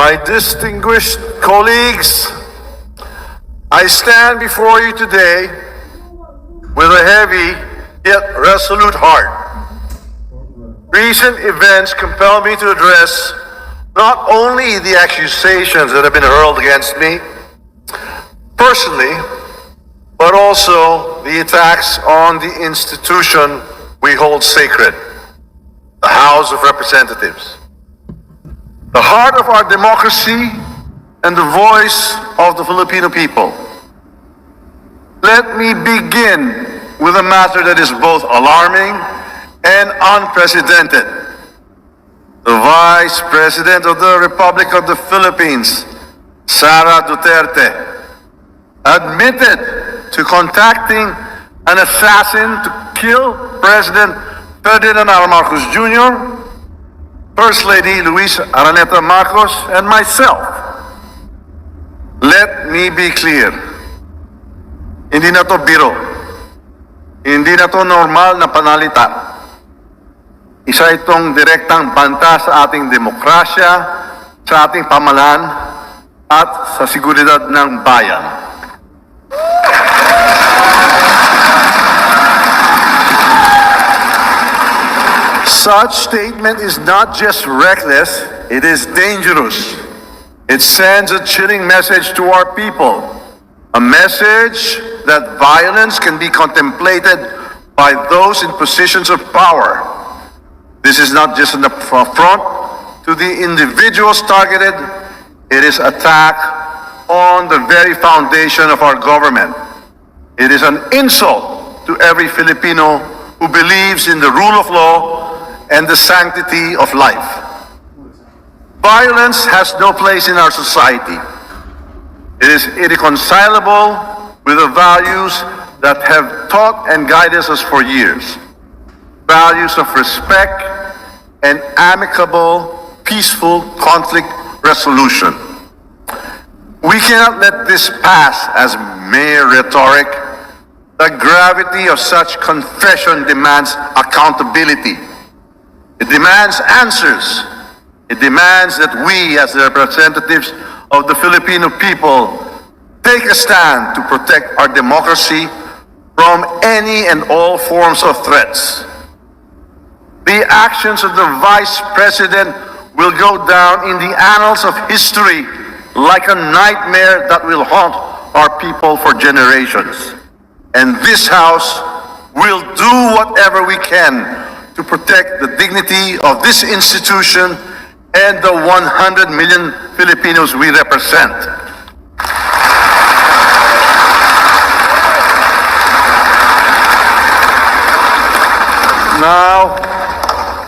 My distinguished colleagues, I stand before you today with a heavy yet resolute heart. Recent events compel me to address not only the accusations that have been hurled against me personally, but also the attacks on the institution we hold sacred, the House of Representatives, the heart of our democracy and the voice of the Filipino people. Let me begin with a matter that is both alarming and unprecedented. The Vice President of the Republic of the Philippines, Sara Duterte, admitted to contacting an assassin to kill President Ferdinand R. Marcos Jr., First Lady Luisa Araneta Marcos, and myself. Let me be clear. Hindi na to biro. Hindi na to normal na panalita. Isa itong direktang banta sa ating demokrasya, sa ating pamahalaan, at sa seguridad ng bayan. Such statement is not just reckless, it is dangerous. It sends a chilling message to our people, a message that violence can be contemplated by those in positions of power. This is not just an affront to the individuals targeted, it is attack on the very foundation of our government. It is an insult to every Filipino who believes in the rule of law and the sanctity of life. Violence has no place in our society. It is irreconcilable with the values that have taught and guided us for years. Values of respect and amicable, peaceful conflict resolution. We cannot let this pass as mere rhetoric. The gravity of such confession demands accountability. It demands answers. It demands that we, as the representatives of the Filipino people, take a stand to protect our democracy from any and all forms of threats. The actions of the Vice President will go down in the annals of history like a nightmare that will haunt our people for generations. And this House will do whatever we can to protect the dignity of this institution and the 100 million Filipinos we represent. Now,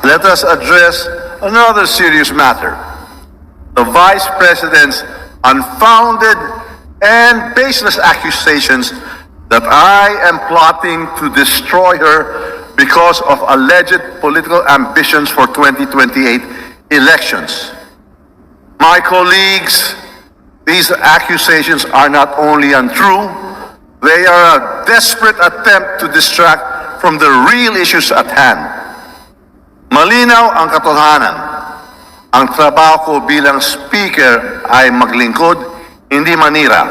let us address another serious matter. The Vice President's unfounded and baseless accusations that I am plotting to destroy her because of alleged political ambitions for 2028 elections. My colleagues, these accusations are not only untrue, they are a desperate attempt to distract from the real issues at hand. Malinaw ang katotohanan. Ang trabaho ko bilang speaker ay maglingkod, hindi manira.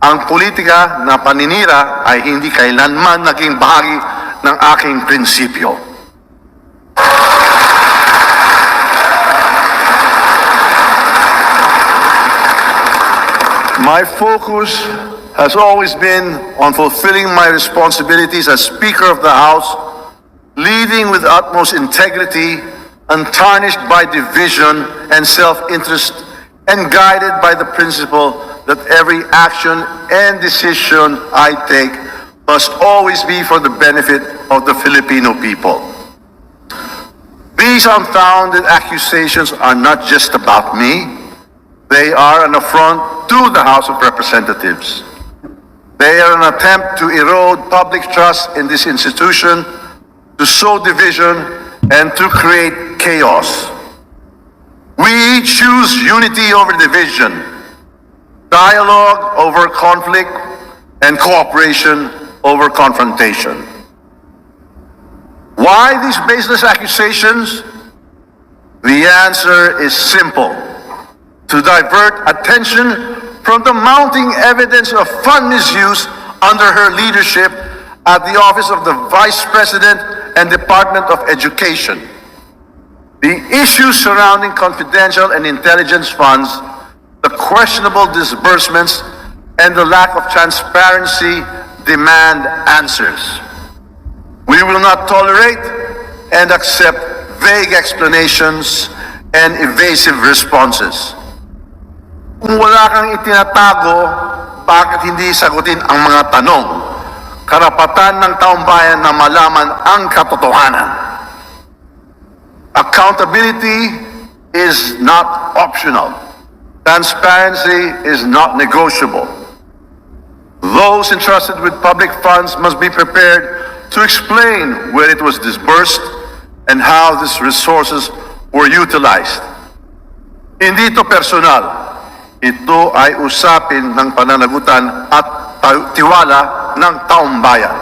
Ang politika na paninira ay hindi kailanman naging bahagi ng aking prinsipyo. My focus has always been on fulfilling my responsibilities as Speaker of the House, leading with utmost integrity, untarnished by division and self-interest, and guided by the principle that every action and decision I take must always be for the benefit of the Filipino people. These unfounded accusations are not just about me. They are an affront to the House of Representatives. They are an attempt to erode public trust in this institution, to sow division, and to create chaos. We choose unity over division, dialogue over conflict, and cooperation over confrontation. Why these baseless accusations? The answer is simple. to divert attention from the mounting evidence of fund misuse under her leadership at the Office of the Vice President and Department of Education. The issues surrounding confidential and intelligence funds, the questionable disbursements, and the lack of transparency demand answers. We will not tolerate and accept vague explanations and evasive responses. Kung wala kang itinatago, bakit hindi sagutin ang mga tanong? Karapatan ng taong bayan na malaman ang katotohanan. Accountability is not optional. Transparency is not negotiable. Those entrusted with public funds must be prepared to explain where it was disbursed and how these resources were utilized. Hindi ito personal. Ito ay usapin ng pananagutan at tiwala ng taong bayan.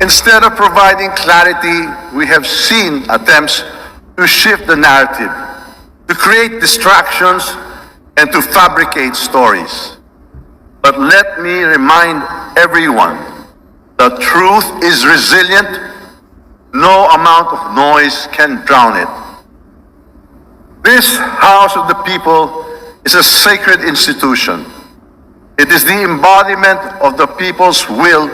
Instead of providing clarity, we have seen attempts to shift the narrative, to create distractions, and to fabricate stories. But let me remind everyone, the truth is resilient. No amount of noise can drown it. This House of the People is a sacred institution. It is the embodiment of the people's will,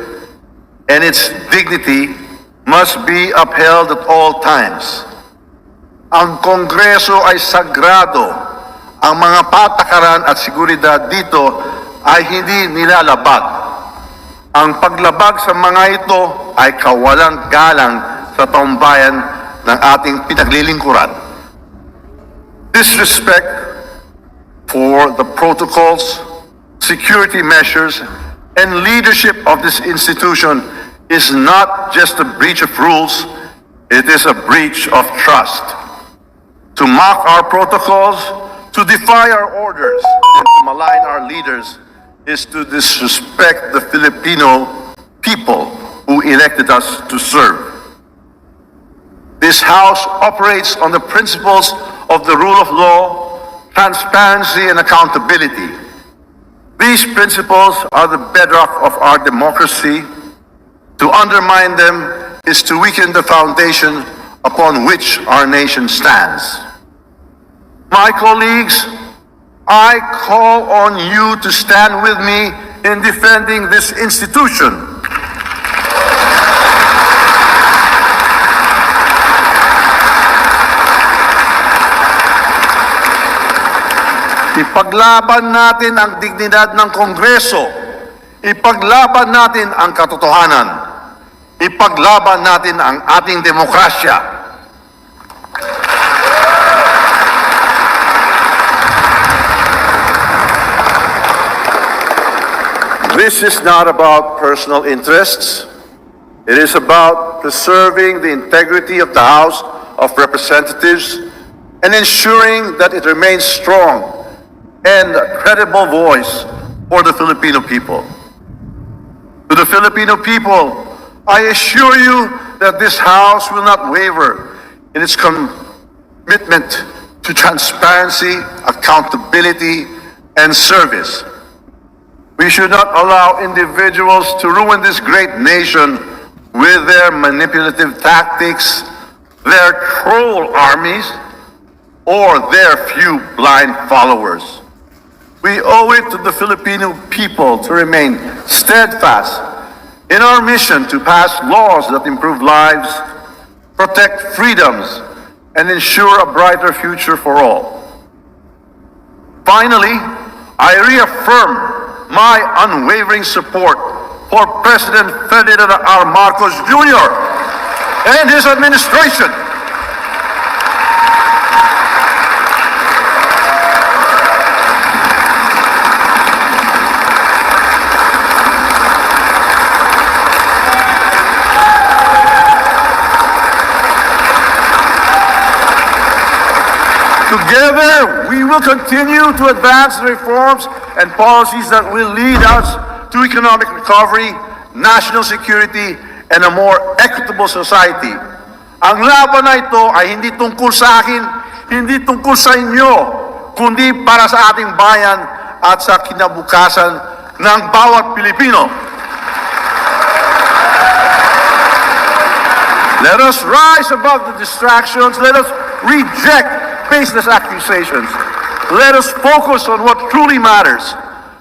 and its dignity must be upheld at all times. Ang Kongreso ay sagrado. Ang mga patakaran at seguridad dito ay hindi nilalabag. Ang paglabag sa mga ito ay kawalang galang sa taong bayan ng ating pinaglilingkuran. Disrespect for the protocols, security measures, and leadership of this institution is not just a breach of rules, it is a breach of trust. To mock our protocols, to defy our orders, and to malign our leaders is to disrespect the Filipino people who elected us to serve. This House operates on the principles of the rule of law, transparency, and accountability. These principles are the bedrock of our democracy. To undermine them is to weaken the foundation upon which our nation stands. My colleagues, I call on you to stand with me in defending this institution. Ipaglaban natin ang dignidad ng Kongreso. Ipaglaban natin ang katotohanan. Ipaglaban natin ang ating demokrasya. This is not about personal interests. It is about preserving the integrity of the House of Representatives and ensuring that it remains strong and a credible voice for the Filipino people. To the Filipino people, I assure you that this House will not waver in its commitment to transparency, accountability, and service. We should not allow individuals to ruin this great nation with their manipulative tactics, their troll armies, or their few blind followers. We owe it to the Filipino people to remain steadfast in our mission to pass laws that improve lives, protect freedoms, and ensure a brighter future for all. Finally, I reaffirm my unwavering support for President Ferdinand R. Marcos Jr. and his administration. Together, we will continue to advance the reforms and policies that will lead us to economic recovery, national security, and a more equitable society. Ang laban na ito ay hindi tungkol sa akin, hindi tungkol sa inyo, kundi para sa ating bayan at sa kinabukasan ng bawat Pilipino. Let us rise above the distractions. Let us reject baseless accusations. Let us focus on what truly matters,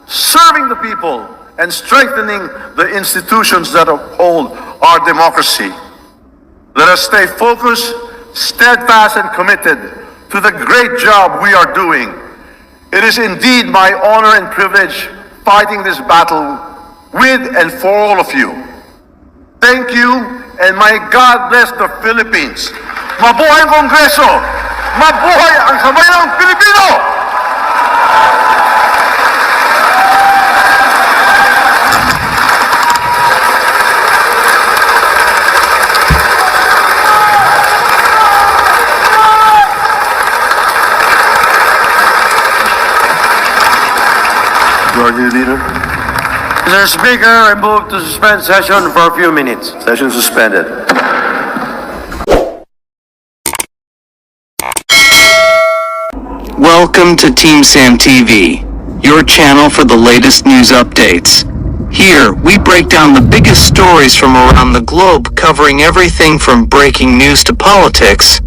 serving the people and strengthening the institutions that uphold our democracy. Let us stay focused, steadfast, and committed to the great job we are doing. It is indeed my honor and privilege fighting this battle with and for all of you. Thank you, and may God bless the Philippines. Mabuhay ang Kongreso! Mabuhay ang sambayang Pilipino! Majority Leader. Mr. Speaker, I move to suspend session for a few minutes. Session suspended. Welcome to TeamSam TV, your channel for the latest news updates. Here, we break down the biggest stories from around the globe, covering everything from breaking news to politics.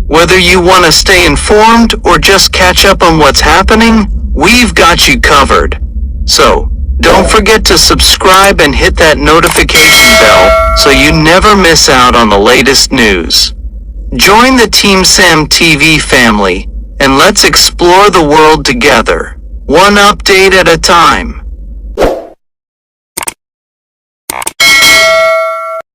Whether you want to stay informed or just catch up on what's happening, we've got you covered. So, don't forget to subscribe and hit that notification bell so you never miss out on the latest news. Join the TeamSam TV family, and let's explore the world together, one update at a time.